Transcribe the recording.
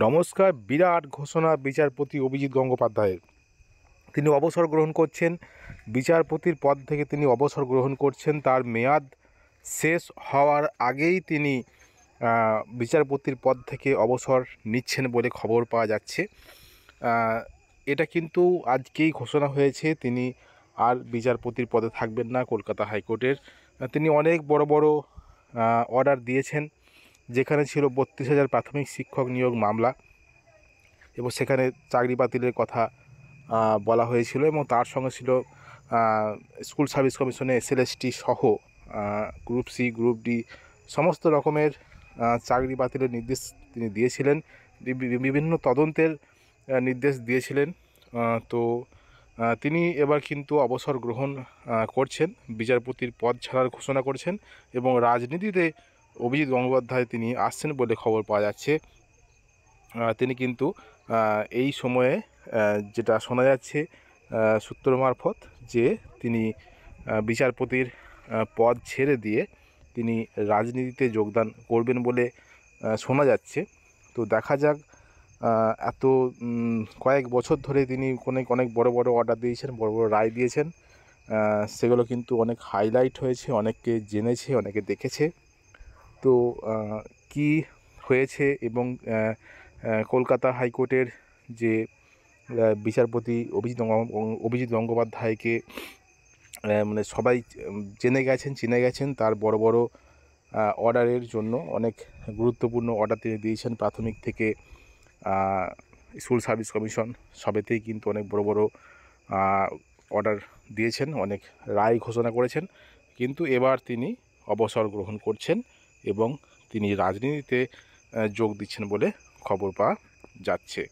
নমস্কার। বিরাট ঘোষণা বিচারপতি অভিজিৎ গঙ্গোপাধ্যায়ের। তিনি অবসর গ্রহণ করছেন, বিচারপতির পদ থেকে তিনি অবসর গ্রহণ করছেন। তার মেয়াদ শেষ হওয়ার আগেই তিনি বিচারপতির পদ থেকে অবসর নিচ্ছেন বলে খবর পাওয়া যাচ্ছে। এটা কিন্তু আজকেই ঘোষণা হয়েছে, তিনি আর বিচারপতির পদে থাকবেন না কলকাতা হাইকোর্টের। তিনি অনেক বড় বড় অর্ডার দিয়েছেন, যেখানে ছিল 32,000 প্রাথমিক শিক্ষক নিয়োগ মামলা, এবং সেখানে চাকরি বাতিলের কথা বলা হয়েছিল, এবং তার সঙ্গে ছিল স্কুল সার্ভিস কমিশনে এসএলএসটি সহ গ্রুপ সি গ্রুপ ডি সমস্ত রকমের চাকরি বাতিলের নির্দেশ তিনি দিয়েছিলেন, বিভিন্ন তদন্তের নির্দেশ দিয়েছিলেন। তো তিনি এবার কিন্তু অবসর গ্রহণ করছেন, বিচারপতির পদ ছাড়ার ঘোষণা করছেন, এবং রাজনীতিতে অভিজিৎ গঙ্গোপাধ্যায় তিনি আসছেন বলে খবর পাওয়া যাচ্ছে। তিনি কিন্তু এই সময়ে যেটা শোনা যাচ্ছে সূত্র মারফত, যে তিনি বিচারপতির পদ ছেড়ে দিয়ে তিনি রাজনীতিতে যোগদান করবেন বলে শোনা যাচ্ছে। তো দেখা যাক, এত কয়েক বছর ধরে তিনি অনেক বড় বড় অর্ডার দিয়েছেন, বড় বড় রায় দিয়েছেন, সেগুলো কিন্তু অনেক হাইলাইট হয়েছে, অনেকে জেনেছে, অনেকে দেখেছে। তো কি হয়েছে, এবং কলকাতা হাইকোর্টের যে বিচারপতি অভিজিৎ গঙ্গোপাধ্যায়কে মানে সবাই চিনে গেছেন তার বড় বড় অর্ডারের জন্য। অনেক গুরুত্বপূর্ণ অর্ডার তিনি দিয়েছেন, প্রাথমিক থেকে স্কুল সার্ভিস কমিশন সবেতেই কিন্তু অনেক বড় বড় অর্ডার দিয়েছেন, অনেক রায় ঘোষণা করেছেন। কিন্তু এবার তিনি অবসর গ্রহণ করছেন এবং তিনি রাজনীতিতে যোগ দিচ্ছেন বলে খবর পাওয়া যাচ্ছে।